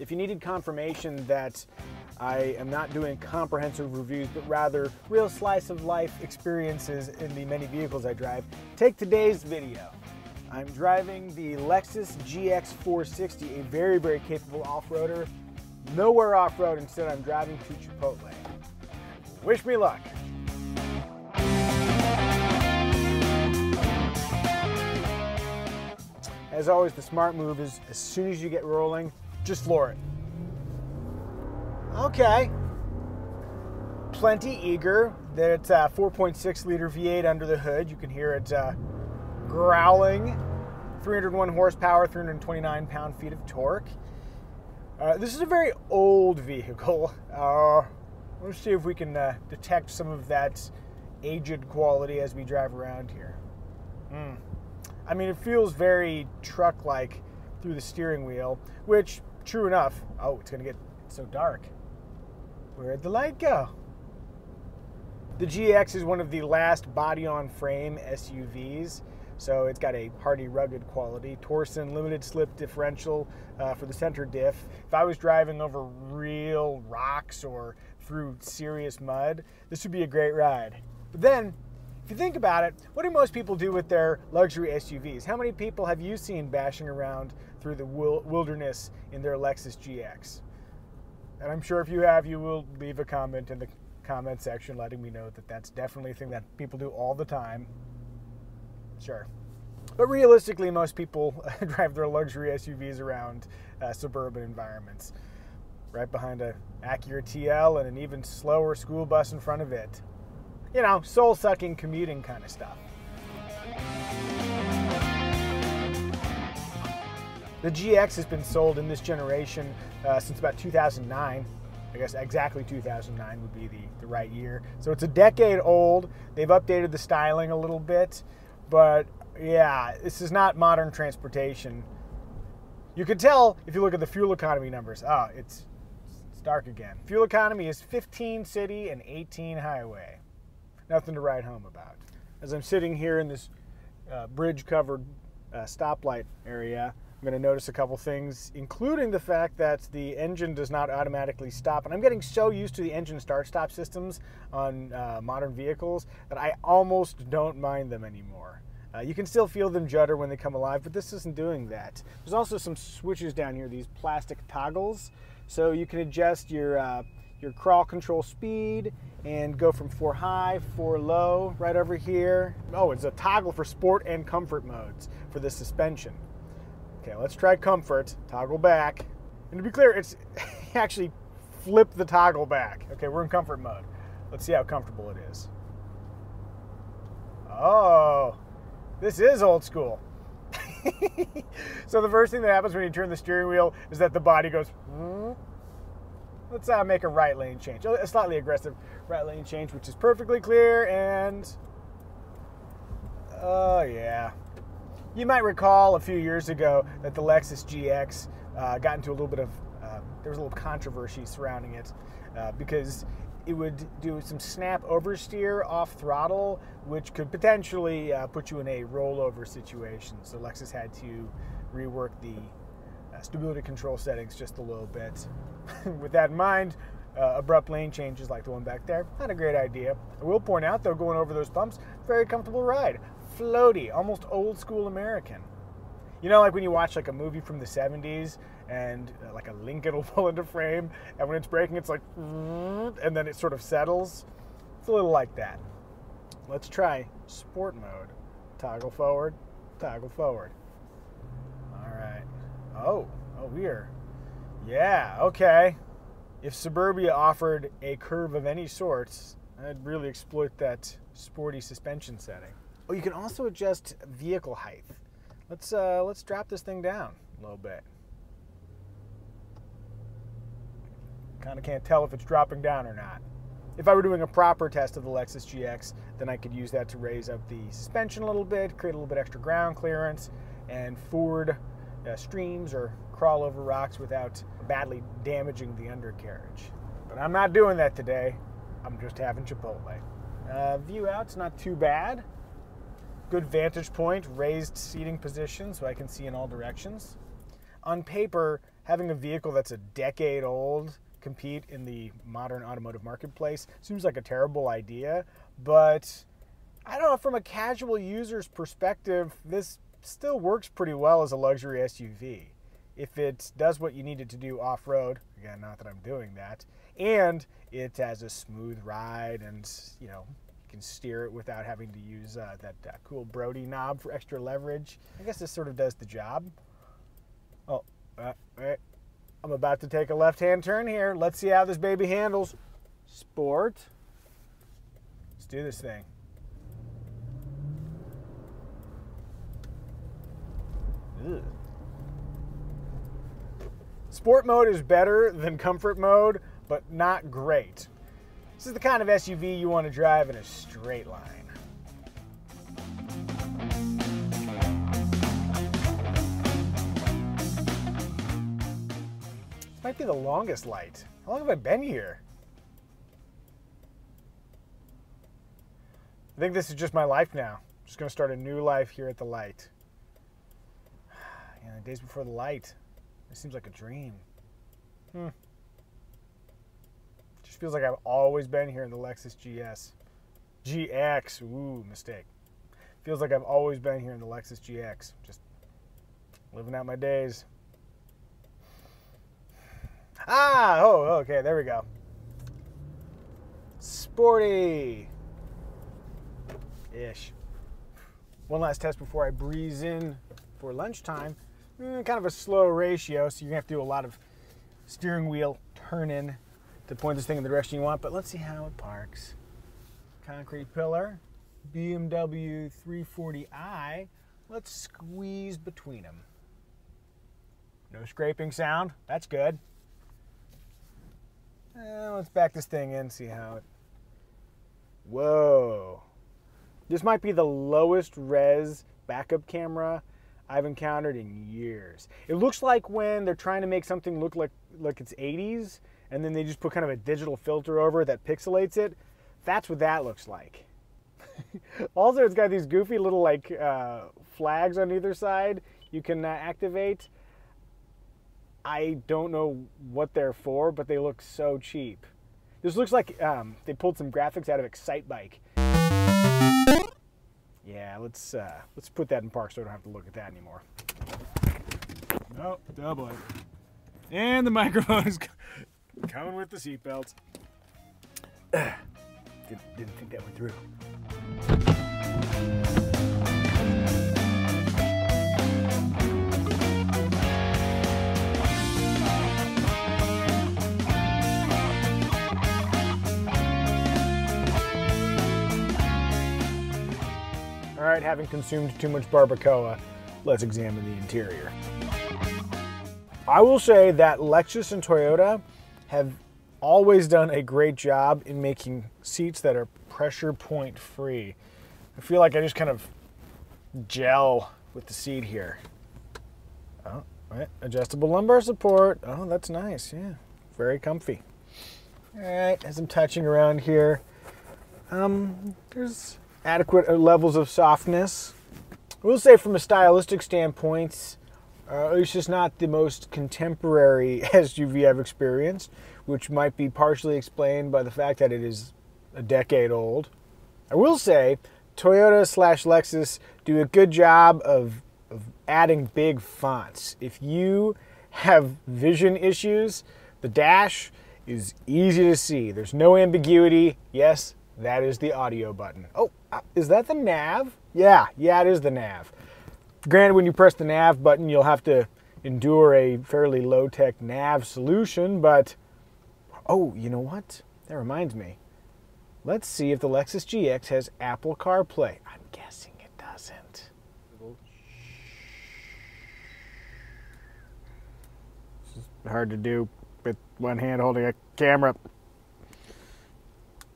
If you needed confirmation that I am not doing comprehensive reviews, but rather real slice of life experiences in the many vehicles I drive, take today's video. I'm driving the Lexus GX 460, a very, very capable off-roader. Nowhere off-road, instead I'm driving to Chipotle. Wish me luck. As always, the smart move is as soon as you get rolling, just floor it. Okay. Plenty eager that it's a 4.6 liter V8 under the hood. You can hear it growling. 301 horsepower, 329 pound-feet of torque. This is a very old vehicle. Let's see if we can detect some of that aged quality as we drive around here. I mean, it feels very truck-like through the steering wheel, which, true enough, oh, it's gonna get so dark. Where'd the light go? The GX is one of the last body-on-frame SUVs, so it's got a hardy, rugged quality. Torsen limited slip differential for the center diff. If I was driving over real rocks or through serious mud, this would be a great ride. But then, if you think about it, what do most people do with their luxury SUVs? How many people have you seen bashing around through the wilderness in their Lexus GX? And I'm sure if you have, you will leave a comment in the comment section letting me know that that's definitely a thing that people do all the time. Sure. But realistically, most people drive their luxury SUVs around suburban environments. Right behind an Acura TL and an even slower school bus in front of it. You know, soul-sucking commuting kind of stuff. The GX has been sold in this generation since about 2009. I guess exactly 2009 would be the right year. So it's a decade old. They've updated the styling a little bit, but yeah, this is not modern transportation. You can tell if you look at the fuel economy numbers. Oh, it's dark again. Fuel economy is 15 city and 18 highway. Nothing to write home about. As I'm sitting here in this bridge-covered stoplight area, I'm going to notice a couple things, including the fact that the engine does not automatically stop. And I'm getting so used to the engine start-stop systems on modern vehicles that I almost don't mind them anymore. You can still feel them judder when they come alive, but this isn't doing that. There's also some switches down here, these plastic toggles, so you can adjust your crawl control speed and go from 4 high, 4 low, right over here. Oh, it's a toggle for sport and comfort modes for the suspension. Okay, let's try comfort, toggle back. And to be clear, it's actually flip the toggle back. Okay, we're in comfort mode. Let's see how comfortable it is. Oh, this is old school. So the first thing that happens when you turn the steering wheel is that the body goes, Let's make a right lane change, a slightly aggressive right lane change, which is perfectly clear, and oh yeah. You might recall a few years ago that the Lexus GX got into a little bit of, there was a little controversy surrounding it because it would do some snap oversteer off throttle, which could potentially put you in a rollover situation. So Lexus had to rework the stability control settings just a little bit. With that in mind, abrupt lane changes like the one back there, not a great idea. I will point out, though, going over those bumps, very comfortable ride. Floaty, almost old school American. You know, like when you watch like a movie from the 70s and like a Lincoln will pull into frame, and when it's braking, it's like, and then it sort of settles. It's a little like that. Let's try sport mode. Toggle forward, toggle forward. All right. Oh, we're. Yeah, okay. If Suburbia offered a curve of any sorts, I'd really exploit that sporty suspension setting. Oh, you can also adjust vehicle height. Let's drop this thing down a little bit. Kind of can't tell if it's dropping down or not. If I were doing a proper test of the Lexus GX, then I could use that to raise up the suspension a little bit, create a little bit extra ground clearance, and ford streams or crawl over rocks without badly damaging the undercarriage. But I'm not doing that today. I'm just having Chipotle. View out's not too bad. Good vantage point, raised seating position so I can see in all directions. On paper, having a vehicle that's a decade old compete in the modern automotive marketplace seems like a terrible idea, but I don't know, from a casual user's perspective, this still works pretty well as a luxury SUV. If it does what you need it to do off-road, again, not that I'm doing that, and it has a smooth ride and, you know, you can steer it without having to use that cool Brody knob for extra leverage, I guess this sort of does the job. Oh, right. I'm about to take a left-hand turn here. Let's see how this baby handles. Sport. Let's do this thing. Ugh. Sport mode is better than comfort mode, but not great. This is the kind of SUV you want to drive in a straight line. This might be the longest light. How long have I been here? I think this is just my life now. I'm just going to start a new life here at the light. Yeah, the days before the light. It seems like a dream. Just feels like I've always been here in the Lexus GX. Ooh, mistake. Feels like I've always been here in the Lexus GX. Just living out my days. Oh, okay, there we go. Sporty-ish. One last test before I breeze in for lunchtime. Kind of a slow ratio, so you're gonna have to do a lot of steering wheel turning to point this thing in the direction you want, but let's see how it parks. Concrete pillar, BMW 340i. Let's squeeze between them. No scraping sound, that's good. Let's back this thing in, see how it... Whoa. This might be the lowest res backup camera I've encountered in years. It looks like when they're trying to make something look like it's 80s, and then they just put kind of a digital filter over it that pixelates it. That's what that looks like. Also, it's got these goofy little like flags on either side you can activate. I don't know what they're for, but they look so cheap. This looks like they pulled some graphics out of Excitebike. Yeah, let's put that in park so I don't have to look at that anymore. Oh, double it. And the microphone is coming with the seatbelts. Didn't think that went through. All right, having consumed too much barbacoa, let's examine the interior. I will say that Lexus and Toyota have always done a great job in making seats that are pressure point free. I feel like I just kind of gel with the seat here. Oh, right. Adjustable lumbar support. Oh, that's nice, yeah. Very comfy. All right, as I'm touching around here, there's adequate levels of softness. I will say from a stylistic standpoint, it's just not the most contemporary SUV I've experienced, which might be partially explained by the fact that it is a decade old. I will say Toyota/Lexus do a good job of adding big fonts. If you have vision issues, the dash is easy to see. There's no ambiguity. Yes, that is the audio button. Oh, is that the nav? Yeah, it is the nav. Granted, when you press the nav button, you'll have to endure a fairly low-tech nav solution, but... Oh, you know what? That reminds me. Let's see if the Lexus GX has Apple CarPlay. I'm guessing it doesn't. This is hard to do with one hand holding a camera.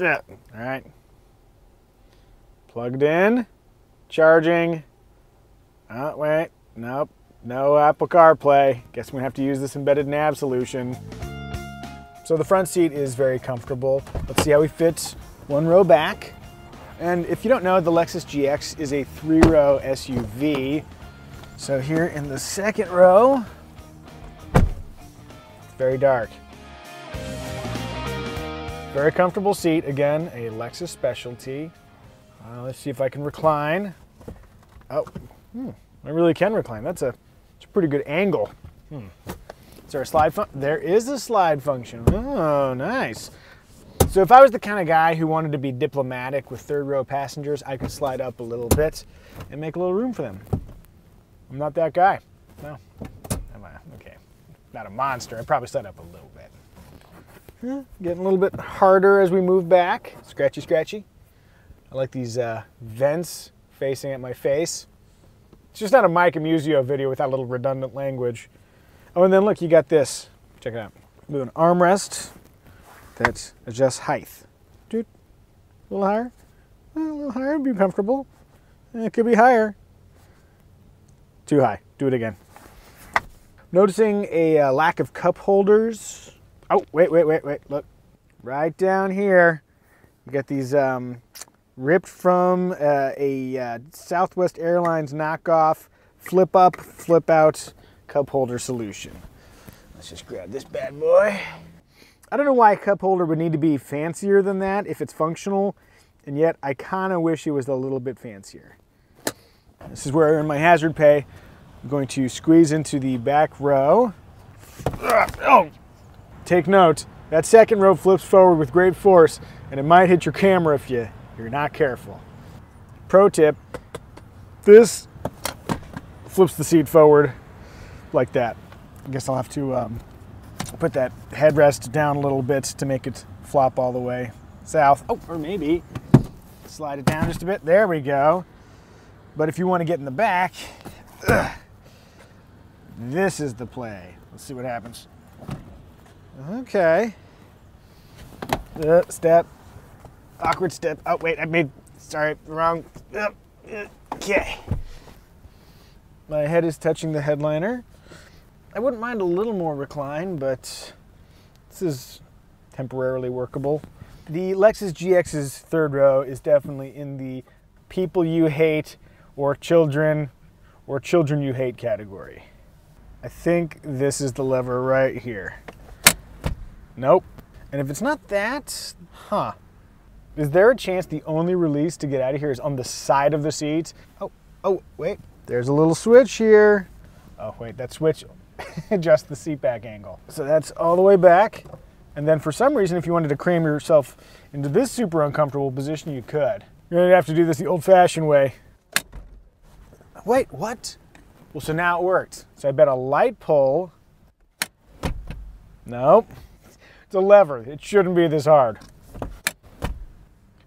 All right. Plugged in, charging. Oh, wait, nope, no Apple CarPlay. Guess we're gonna have to use this embedded nav solution. So the front seat is very comfortable. Let's see how we fit one row back. And if you don't know, the Lexus GX is a 3-row SUV. So here in the second row, very dark. Very comfortable seat. Again, a Lexus specialty. Let's see if I can recline. Oh, I really can recline. That's a pretty good angle. Is there a slide function? There is a slide function. Oh, nice. So if I was the kind of guy who wanted to be diplomatic with third row passengers, I could slide up a little bit and make a little room for them. I'm not that guy. No. Okay. Not a monster. I probably slide up a little bit. Getting a little bit harder as we move back. Scratchy, scratchy. I like these vents facing at my face. It's just not a Micah Muzio video without a little redundant language. Oh, and then look, you got this. Check it out. We have an armrest that adjusts height. Dude, a little higher. A little higher would be comfortable. It could be higher. Too high. Do it again. Noticing a lack of cup holders. Oh, wait. Look. Right down here, you got these ripped from a Southwest Airlines knockoff flip up, flip out cup holder solution. Let's just grab this bad boy. I don't know why a cup holder would need to be fancier than that if it's functional, and yet I kind of wish it was a little bit fancier. This is where I earn my hazard pay. I'm going to squeeze into the back row. Oh! Take note, that second row flips forward with great force, and it might hit your camera if you're not careful. Pro tip, this flips the seat forward like that. I guess I'll have to put that headrest down a little bit to make it flop all the way south. Oh, or maybe slide it down just a bit. There we go. But if you want to get in the back, this is the play. Let's see what happens. Okay. Step. Awkward step. Oh, wait, sorry, wrong. Okay. My head is touching the headliner. I wouldn't mind a little more recline, but this is temporarily workable. The Lexus GX's third row is definitely in the people you hate or children you hate category. I think this is the lever right here. Nope. And if it's not that, is there a chance the only release to get out of here is on the side of the seat? Oh, wait. There's a little switch here. Oh, wait, that switch adjusts the seat back angle. So that's all the way back. And then for some reason, if you wanted to cram yourself into this super uncomfortable position, you could. You're gonna have to do this the old-fashioned way. Wait, what? Well, so now it worked. So I bet a light pull. Nope. It's a lever. It shouldn't be this hard.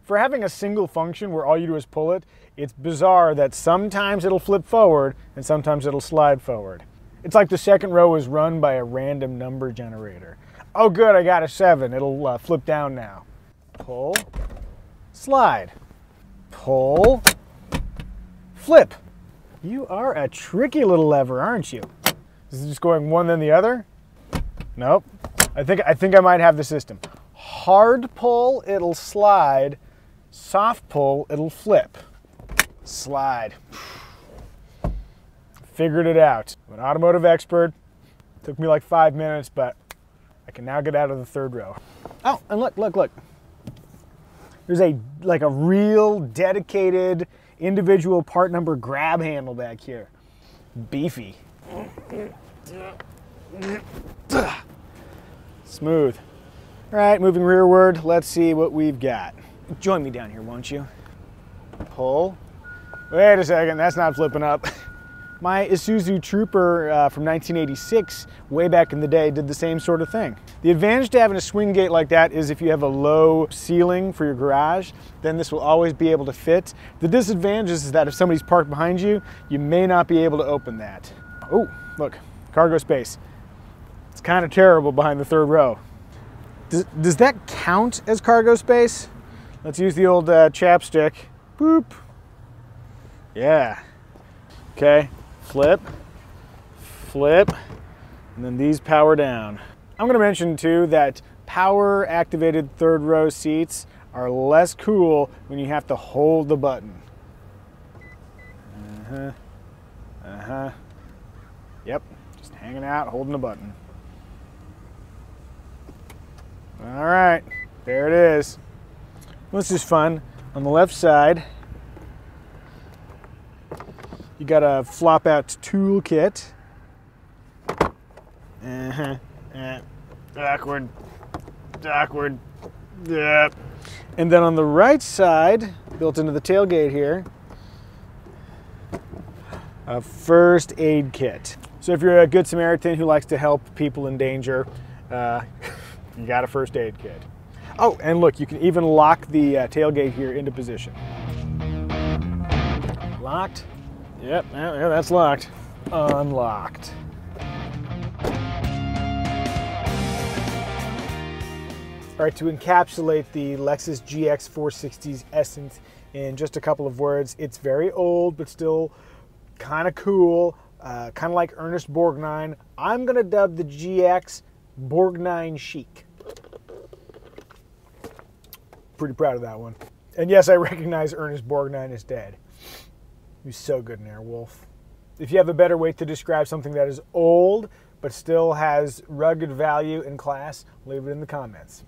For having a single function where all you do is pull it, it's bizarre that sometimes it'll flip forward and sometimes it'll slide forward. It's like the second row is run by a random number generator. Oh good, I got a 7. It'll flip down now. Pull, slide, pull, flip. You are a tricky little lever, aren't you? Is it just going one then the other? Nope. I think I might have the system. Hard pull, it'll slide. Soft pull, it'll flip. Slide. Figured it out. I'm an automotive expert. Took me like 5 minutes, but I can now get out of the third row. Oh, and look. There's a real dedicated individual part number grab handle back here. Beefy. Smooth. All right, moving rearward. Let's see what we've got. Join me down here, won't you? Pull. Wait a second, that's not flipping up. My Isuzu Trooper from 1986, way back in the day, did the same sort of thing. The advantage to having a swing gate like that is if you have a low ceiling for your garage, then this will always be able to fit. The disadvantage is that if somebody's parked behind you, you may not be able to open that. Oh, look, cargo space. It's kind of terrible behind the third row. Does that count as cargo space? Let's use the old chapstick. Boop. Yeah. Okay, flip, and then these power down. I'm gonna mention too that power activated third row seats are less cool when you have to hold the button. Yep, just hanging out, holding the button. All right, there it is. This is fun. On the left side, you got a flop out tool kit. Backward. Yep. And then on the right side, built into the tailgate here, a first aid kit. So if you're a good Samaritan who likes to help people in danger, you got a first aid kit. Oh, and look, you can even lock the tailgate here into position. Locked. Yep, yeah, that's locked. Unlocked. All right, to encapsulate the Lexus GX 460's essence in just a couple of words, it's very old, but still kind of cool, kind of like Ernest Borgnine. I'm gonna dub the GX Borgnine chic. Pretty proud of that one. And yes, I recognize Ernest Borgnine is dead. He was so good in Airwolf. If you have a better way to describe something that is old, but still has rugged value and class, leave it in the comments.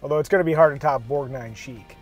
Although it's going to be hard to top Borgnine chic.